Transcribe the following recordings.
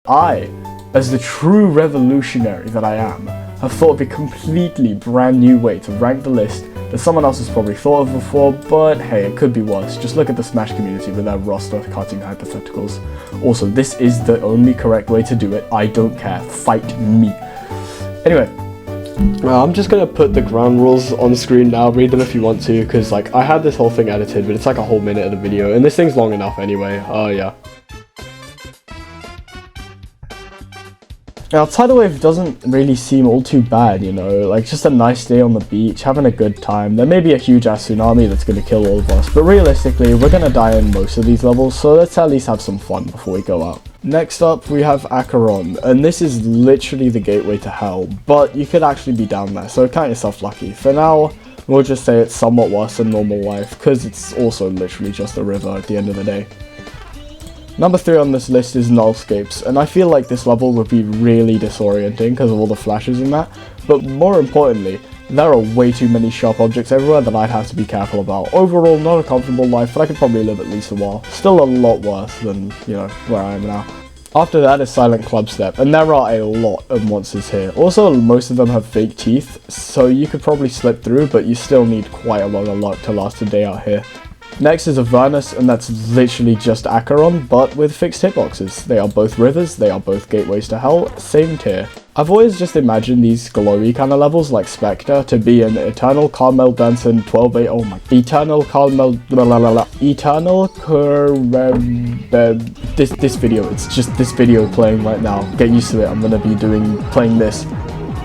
I, as the true revolutionary that I am, have thought of a completely brand new way to rank the list that someone else has probably thought of before, but hey, it could be worse. Just look at the Smash community with their roster cutting hypotheticals. Also, this is the only correct way to do it. I don't care. Fight me. Anyway. I'm just gonna put the ground rules on screen now, read them if you want to, because like, I had this whole thing edited, but it's like a whole minute of the video, and this thing's long enough anyway. Yeah. Now, tidal wave doesn't really seem all too bad, you know, like just a nice day on the beach, having a good time. There may be a huge ass tsunami that's going to kill all of us, but realistically, we're going to die in most of these levels, so let's at least have some fun before we go out. Next up, we have Acheron, and this is literally the gateway to hell, but you could actually be down there, so count yourself lucky. For now, we'll just say it's somewhat worse than normal life, because it's also literally just a river at the end of the day. Number 3 on this list is Nullscapes, and I feel like this level would be really disorienting because of all the flashes in that, but more importantly, there are way too many sharp objects everywhere that I'd have to be careful about. Overall, not a comfortable life, but I could probably live at least a while. Still a lot worse than, you know, where I am now. After that is Silent Clubstep, and there are a lot of monsters here. Also, most of them have fake teeth, so you could probably slip through, but you still need quite a lot of luck to last a day out here. Next is Avernus, and that's literally just Acheron, but with fixed hitboxes. They are both rivers, they are both gateways to hell, same tier. I've always just imagined these glowy kind of levels like Spectre to be an Eternal Carmel Dancing 12-8, oh my, Eternal Carmel, Eternal this video, it's just this video playing right now. Get used to it, I'm gonna be playing this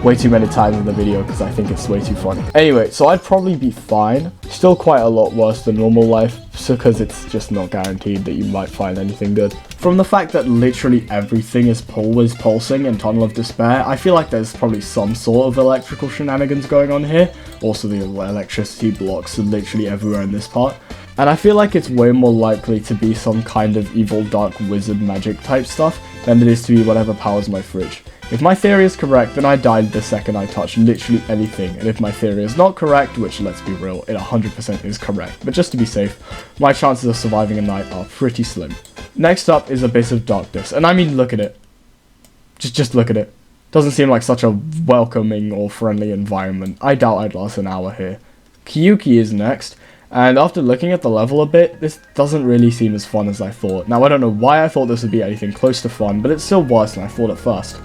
way too many times in the video because I think it's way too funny. Anyway, so I'd probably be fine. Still quite a lot worse than normal life, because it's just not guaranteed that you might find anything good. From the fact that literally everything is always pulsing in Tunnel of Despair, I feel like there's probably some sort of electrical shenanigans going on here. Also, the electricity blocks are literally everywhere in this part. And I feel like it's way more likely to be some kind of evil dark wizard magic type stuff than it is to be whatever powers my fridge. If my theory is correct, then I died the second I touched literally anything, and if my theory is not correct, which let's be real, it 100% is correct, but just to be safe, my chances of surviving a night are pretty slim. Next up is Abyss of Darkness, and I mean look at it. Just look at it. Doesn't seem like such a welcoming or friendly environment. I doubt I'd last an hour here. Kyuki is next, and after looking at the level a bit, this doesn't really seem as fun as I thought. Now I don't know why I thought this would be anything close to fun, but it's still worse than I thought at first.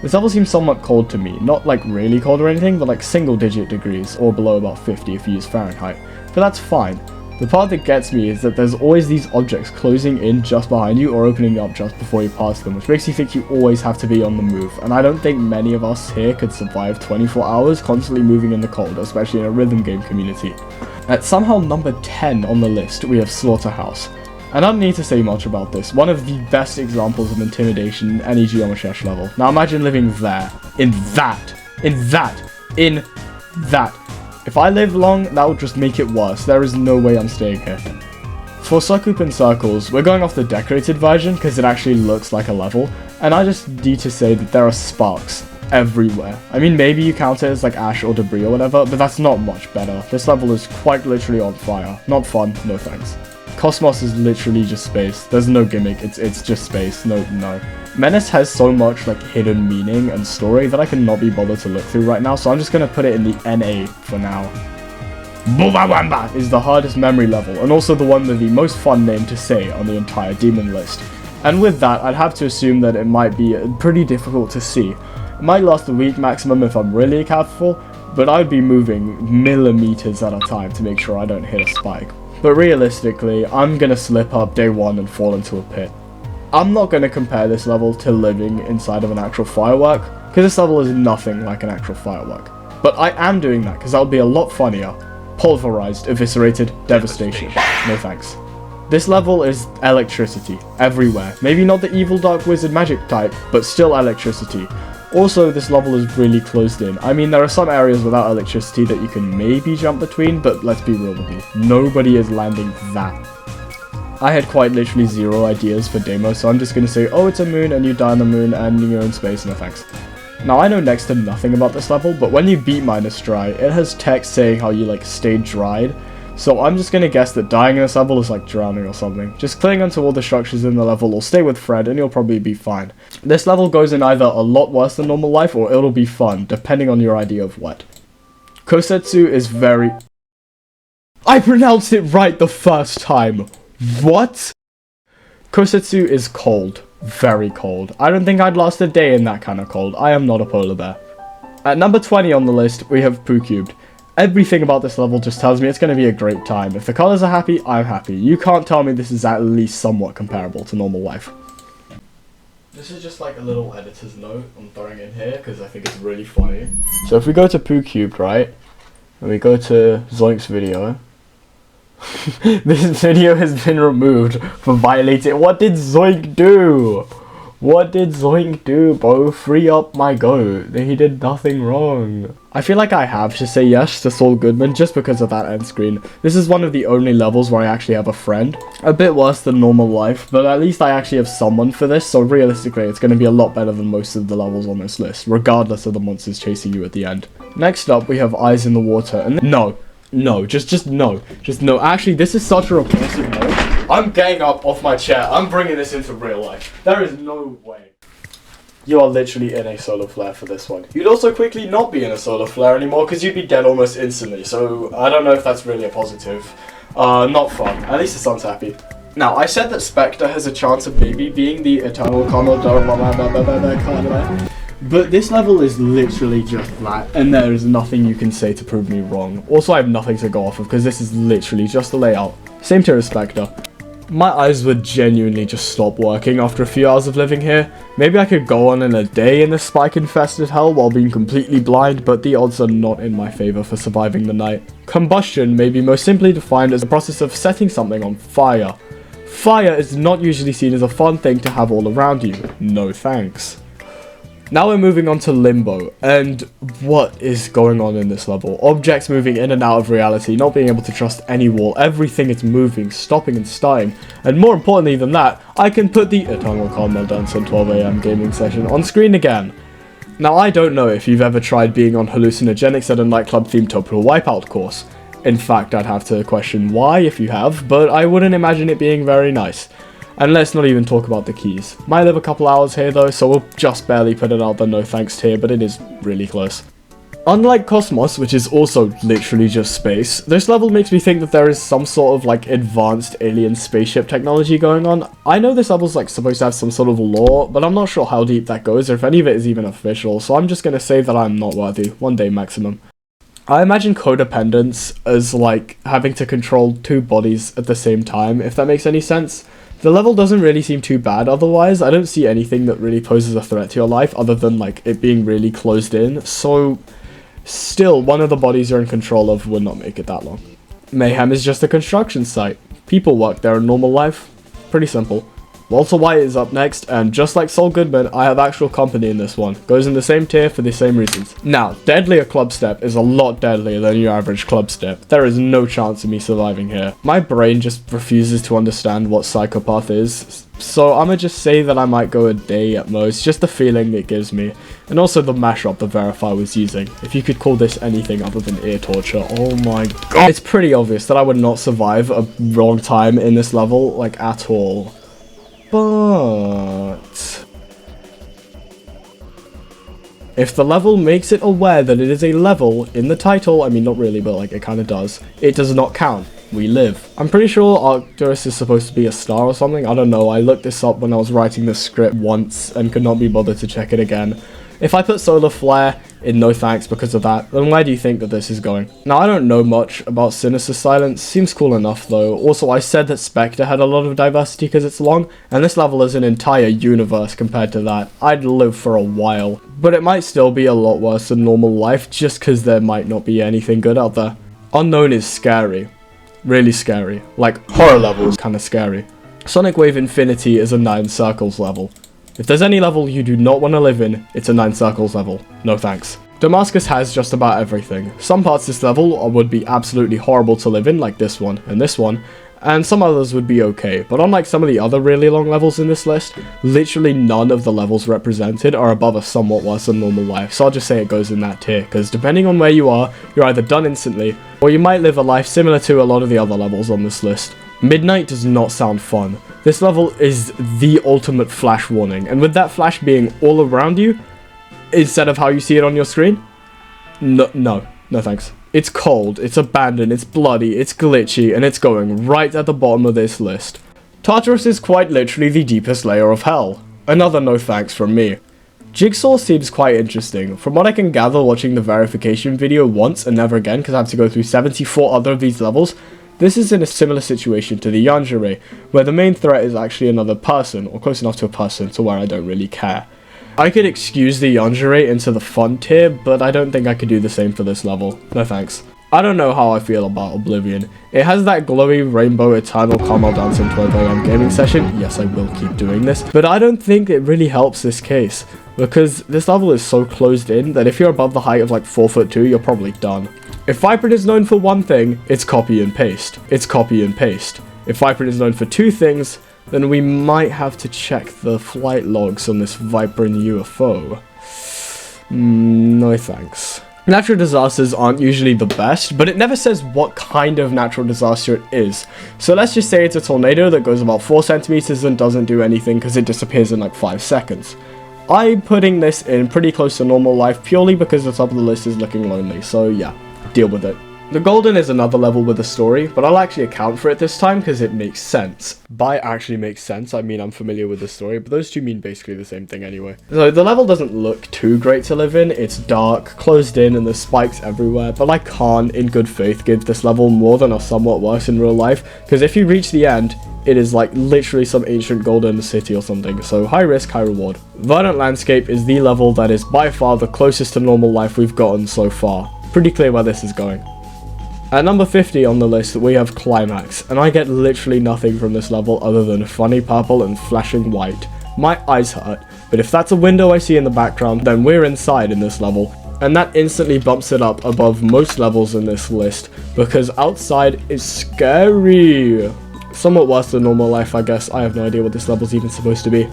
This level seems somewhat cold to me, not like really cold or anything, but like single digit degrees, or below about 50 if you use Fahrenheit, but that's fine. The part that gets me is that there's always these objects closing in just behind you or opening up just before you pass them, which makes you think you always have to be on the move, and I don't think many of us here could survive 24 hours constantly moving in the cold, especially in a rhythm game community. At somehow number 10 on the list, we have Slaughterhouse. And I don't need to say much about this, one of the best examples of intimidation in any Geometry level. Now imagine living there, in that. If I live long, that would just make it worse. There is no way I'm staying here. For Succub in Circles, we're going off the decorated version because it actually looks like a level, and I just need to say that there are sparks everywhere. I mean, maybe you count it as like ash or debris or whatever, but that's not much better. This level is quite literally on fire. Not fun, no thanks. Cosmos is literally just space. There's no gimmick, it's just space. No. Menace has so much like hidden meaning and story that I cannot be bothered to look through right now, so I'm just gonna put it in the NA for now. Bubawamba is the hardest memory level, and also the one with the most fun name to say on the entire demon list. And with that, I'd have to assume that it might be pretty difficult to see. It might last a week maximum if I'm really careful, but I'd be moving millimeters at a time to make sure I don't hit a spike. But realistically, I'm gonna slip up day 1 and fall into a pit. I'm not gonna compare this level to living inside of an actual firework, because this level is nothing like an actual firework. But I am doing that because that would be a lot funnier. Pulverized, eviscerated, devastation. No thanks. This level is electricity, everywhere. Maybe not the evil dark wizard magic type, but still electricity. Also, this level is really closed in. I mean, there are some areas without electricity that you can maybe jump between, but let's be real with me. Nobody is landing that. I had quite literally zero ideas for demo, so I'm just gonna say, oh, it's a moon, and you die on the moon, and you're in space, no thanks. Now, I know next to nothing about this level, but when you beat Minus Dry, it has text saying how you, like, stay dried. So I'm just gonna guess that dying in this level is like drowning or something. Just cling onto all the structures in the level or stay with Fred and you'll probably be fine. This level goes in either a lot worse than normal life or it'll be fun, depending on your idea of what. Kosetsu is very... I pronounced it right the first time! What? Kosetsu is cold. Very cold. I don't think I'd last a day in that kind of cold. I am not a polar bear. At number 20 on the list, we have Poo Cubed. Everything about this level just tells me it's going to be a great time. If the colors are happy, I'm happy. You can't tell me this is at least somewhat comparable to normal life. This is just like a little editor's note I'm throwing in here because I think it's really funny. So if we go to Poo Cubed, right, and we go to Zoink's video, this video has been removed for violating... What did Zoink do? What did Zoink do, bro? Free up my goat. He did nothing wrong. I feel like I have to say yes to Saul Goodman just because of that end screen. This is one of the only levels where I actually have a friend. A bit worse than normal life, but at least I actually have someone for this, so realistically it's going to be a lot better than most of the levels on this list, regardless of the monsters chasing you at the end. Next up, we have Eyes in the Water, and no. Just no. Actually, this is such a repulsive no. I'm getting up off my chair. I'm bringing this into real life. There is no way. You are literally in a solar flare for this one. You'd also quickly not be in a solar flare anymore because you'd be dead almost instantly. So I don't know if that's really a positive. Not fun. At least the sun's happy. Now, I said that Spectre has a chance of maybe being the eternal Commodore, but this level is literally just that, and there is nothing you can say to prove me wrong. Also, I have nothing to go off of because this is literally just a layout. Same tier as Spectre. My eyes would genuinely just stop working after a few hours of living here. Maybe I could go on in a day in this spike-infested hell while being completely blind, but the odds are not in my favour for surviving the night. Combustion may be most simply defined as the process of setting something on fire. Fire is not usually seen as a fun thing to have all around you. No thanks. Now we're moving on to Limbo, and what is going on in this level? Objects moving in and out of reality, not being able to trust any wall, everything is moving, stopping and starting, and more importantly than that, I can put the Eternal Carmel Dance on 12 AM gaming session on screen again. Now I don't know if you've ever tried being on hallucinogenics at a nightclub themed topical wipeout course. In fact, I'd have to question why if you have, but I wouldn't imagine it being very nice. And let's not even talk about the keys. Might live a couple hours here though, so we'll just barely put it out the no thanks tier, but it is really close. Unlike Cosmos, which is also literally just space, this level makes me think that there is some sort of like advanced alien spaceship technology going on. I know this level's like supposed to have some sort of lore, but I'm not sure how deep that goes or if any of it is even official, so I'm just gonna say that I'm not worthy, one day maximum. I imagine codependence as like having to control two bodies at the same time, if that makes any sense. The level doesn't really seem too bad otherwise. I don't see anything that really poses a threat to your life other than like it being really closed in, so still one of the bodies you're in control of would not make it that long. Mayhem is just a construction site. People work there in normal life. Pretty simple. Walter White is up next, and just like Saul Goodman, I have actual company in this one. Goes in the same tier for the same reasons. Now, Deadlier Club Step is a lot deadlier than your average club step. There is no chance of me surviving here. My brain just refuses to understand what Psychopath is, so I'ma just say that I might go a day at most, just the feeling it gives me. And also the mashup the Verify was using. If you could call this anything other than ear torture, oh my god. It's pretty obvious that I would not survive a long time in this level, like at all. But if the level makes it aware that it is a level in the title, I mean not really, but like it kind of does, it does not count. We live. I'm pretty sure Arcturus is supposed to be a star or something. I don't know. I looked this up when I was writing the script once and could not be bothered to check it again. If I put Solar Flare in no thanks because of that, then where do you think that this is going? Now, I don't know much about Sinister Silence. Seems cool enough, though. Also, I said that Spectre had a lot of diversity because it's long, and this level is an entire universe compared to that. I'd live for a while. But it might still be a lot worse than normal life, just because there might not be anything good out there. Unknown is scary. Really scary. Like, horror levels kind of scary. Sonic Wave Infinity is a 9 circles level. If there's any level you do not want to live in, it's a 9 circles level. No thanks. Damascus has just about everything. Some parts of this level would be absolutely horrible to live in, like this one, and some others would be okay, but unlike some of the other really long levels in this list, literally none of the levels represented are above a somewhat worse than normal life, so I'll just say it goes in that tier, because depending on where you are, you're either done instantly, or you might live a life similar to a lot of the other levels on this list. Midnight does not sound fun. This level is the ultimate flash warning, and with that flash being all around you, instead of how you see it on your screen, no thanks. It's cold, it's abandoned, it's bloody, it's glitchy, and it's going right at the bottom of this list. Tartarus is quite literally the deepest layer of hell. Another no thanks from me. Jigsaw seems quite interesting. From what I can gather watching the verification video once and never again because I have to go through 74 other of these levels, this is in a similar situation to the Yanjure, where the main threat is actually another person, or close enough to a person to where I don't really care. I could excuse the Yanjure into the fun tier, but I don't think I could do the same for this level. No thanks. I don't know how I feel about Oblivion. It has that glowy rainbow eternal caramel dance in 12 AM gaming session. Yes, I will keep doing this, but I don't think it really helps this case, because this level is so closed in that if you're above the height of like 4'2", you're probably done. If Vibrant is known for one thing, it's copy and paste. It's copy and paste. If Vibrant is known for two things, then we might have to check the flight logs on this Vibrant UFO. No thanks. Natural disasters aren't usually the best, but it never says what kind of natural disaster it is. So let's just say it's a tornado that goes about 4 centimeters and doesn't do anything because it disappears in like 5 seconds. I'm putting this in pretty close to normal life purely because the top of the list is looking lonely, so yeah, deal with it. The Golden is another level with a story, but I'll actually account for it this time because it makes sense. By actually makes sense, I mean I'm familiar with the story, but those two mean basically the same thing anyway. So the level doesn't look too great to live in. It's dark, closed in, and there's spikes everywhere, but I can't, in good faith, give this level more than or somewhat worse in real life, because if you reach the end, it is like literally some ancient golden city or something, so high risk, high reward. Verdant Landscape is the level that is by far the closest to normal life we've gotten so far. Pretty clear where this is going. At number 50 on the list, we have Climax, and I get literally nothing from this level other than funny purple and flashing white. My eyes hurt, but if that's a window I see in the background, then we're inside in this level, and that instantly bumps it up above most levels in this list, because outside is scary. Somewhat worse than normal life, I guess. I have no idea what this level's even supposed to be.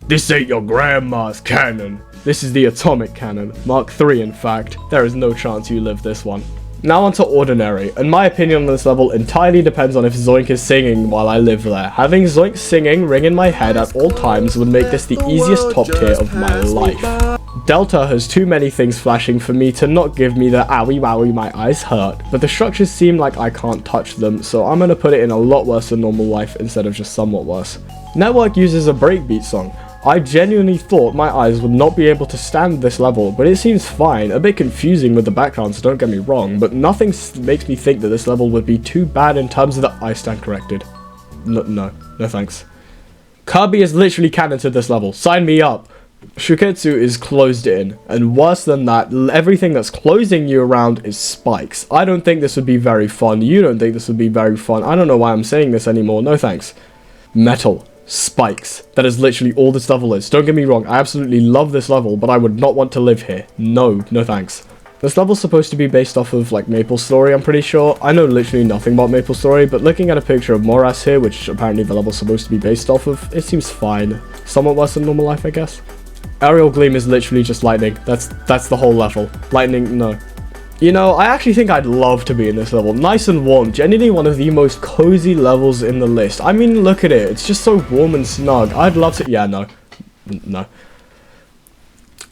This ain't your grandma's cannon. This is the atomic cannon, Mark III in fact. There is no chance you live this one. Now onto Ordinary, and my opinion on this level entirely depends on if Zoink is singing while I live there. Having Zoink singing ring in my head at all times would make this the easiest top tier of my life. Delta has too many things flashing for me to not give me the owie wowie my eyes hurt, but the structures seem like I can't touch them, so I'm gonna put it in a lot worse than normal life instead of just somewhat worse. Network uses a breakbeat song. I genuinely thought my eyes would not be able to stand this level, but it seems fine. A bit confusing with the background, so don't get me wrong, but nothing makes me think that this level would be too bad in terms of the I stand corrected. No thanks. Kirby is literally canon to this level. Sign me up. Shuketsu is closed in, and worse than that, everything that's closing you around is spikes. I don't think this would be very fun. You don't think this would be very fun. I don't know why I'm saying this anymore. No thanks. Metal. Spikes. That is literally all this level is. Don't get me wrong, I absolutely love this level, but I would not want to live here. No thanks. This level's supposed to be based off of, like, Maple Story, I'm pretty sure. I know literally nothing about Maple Story, but looking at a picture of Moras here, which apparently the level's supposed to be based off of, it seems fine. Somewhat worse than normal life, I guess. Aerial Gleam is literally just lightning. That's the whole level. Lightning, no. You know, I actually think I'd love to be in this level. Nice and warm. Genuinely one of the most cozy levels in the list. I mean, look at it. It's just so warm and snug. I'd love to... Yeah, no. No.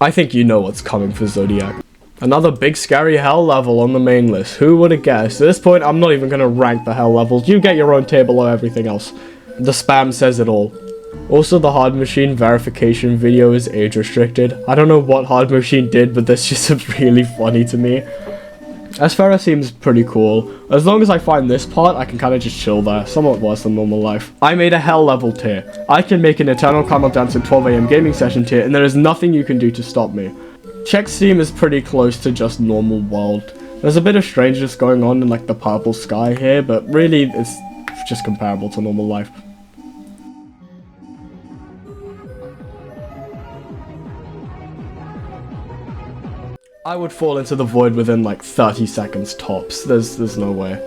I think you know what's coming for Zodiac. Another big scary hell level on the main list. Who would have guessed? At this point, I'm not even going to rank the hell levels. You get your own table or everything else. The spam says it all. Also, the Hard Machine verification video is age restricted. I don't know what Hard Machine did, but this just seems really funny to me. Asphera seems pretty cool. As long as I find this part, I can kind of just chill there. Somewhat worse than normal life. I made a hell level tier. I can make an Eternal Caramel Dance at 12 AM gaming session tier, and there is nothing you can do to stop me. Check Steam is pretty close to just normal world. There's a bit of strangeness going on in like the purple sky here, but really it's just comparable to normal life. I would fall into the void within like 30 seconds tops. There's no way.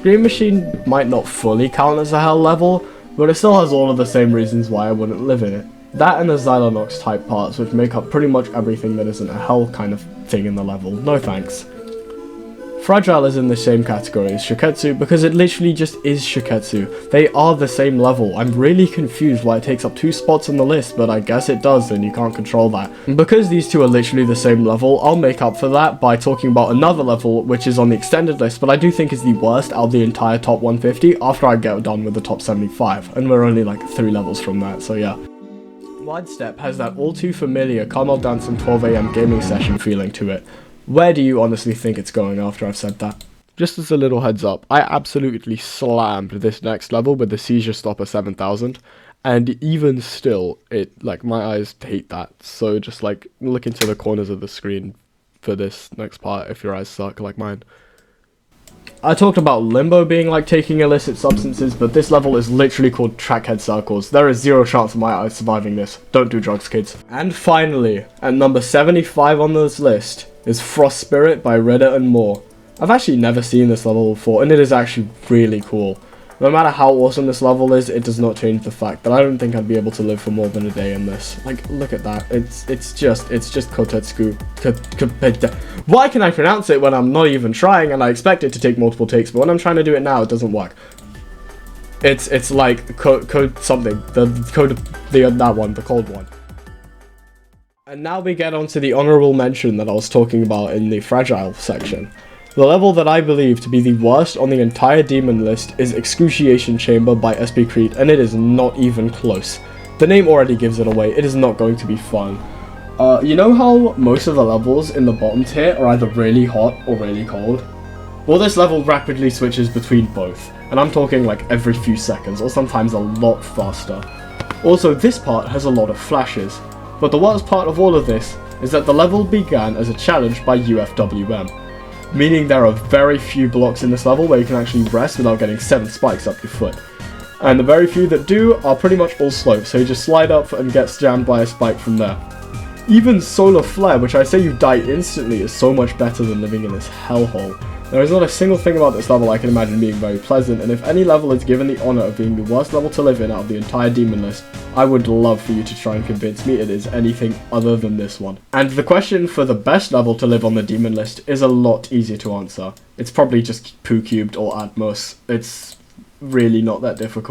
Scream Machine might not fully count as a hell level, but it still has all of the same reasons why I wouldn't live in it. That and the Xylonox type parts, which make up pretty much everything that isn't a hell kind of thing in the level. No thanks. Fragile is in the same category as Shiketsu because it literally just is Shiketsu. They are the same level. I'm really confused why it takes up 2 spots on the list, but I guess it does and you can't control that. And because these two are literally the same level, I'll make up for that by talking about another level which is on the extended list, but I do think is the worst out of the entire top 150 after I get done with the top 75, and we're only like 3 levels from that, so yeah. Widestep has that all too familiar Carmel Dance and 12 AM gaming session feeling to it. Where do you honestly think it's going after I've said that? Just as a little heads up, I absolutely slammed this next level with the Seizure Stopper 7000, and even still, my eyes hate that, so just look into the corners of the screen for this next part if your eyes suck like mine. I talked about Limbo being like taking illicit substances, but this level is literally called Trackhead Circles. There is 0 chance of my eyes surviving this. Don't do drugs, kids. And finally, at number 75 on this list, is Frost Spirit by Reddit and More. I've actually never seen this level before, and it is actually really cool. No matter how awesome this level is, it does not change the fact that I don't think I'd be able to live for more than a day in this. Look at that. It's just Kotetsuku. Why can I pronounce it when I'm not even trying and I expect it to take multiple takes, but when I'm trying to do it now, it doesn't work. It's like code something. The cold one. And now we get onto the honourable mention that I was talking about in the Fragile section. The level that I believe to be the worst on the entire demon list is Excruciation Chamber by SP Crete, and it is not even close. The name already gives it away, it is not going to be fun. You know how most of the levels in the bottom tier are either really hot or really cold? Well, this level rapidly switches between both, and I'm talking like every few seconds, or sometimes a lot faster. Also, this part has a lot of flashes. But the worst part of all of this is that the level began as a challenge by UFWM, meaning there are very few blocks in this level where you can actually rest without getting 7 spikes up your foot. And the very few that do are pretty much all slow, so you just slide up and get jammed by a spike from there. Even Solar Flare, which I say you die instantly, is so much better than living in this hellhole. There is not a single thing about this level I can imagine being very pleasant, and if any level is given the honour of being the worst level to live in out of the entire demon list, I would love for you to try and convince me it is anything other than this one. And the question for the best level to live on the demon list is a lot easier to answer. It's probably just Poo Cubed or Atmos. It's really not that difficult.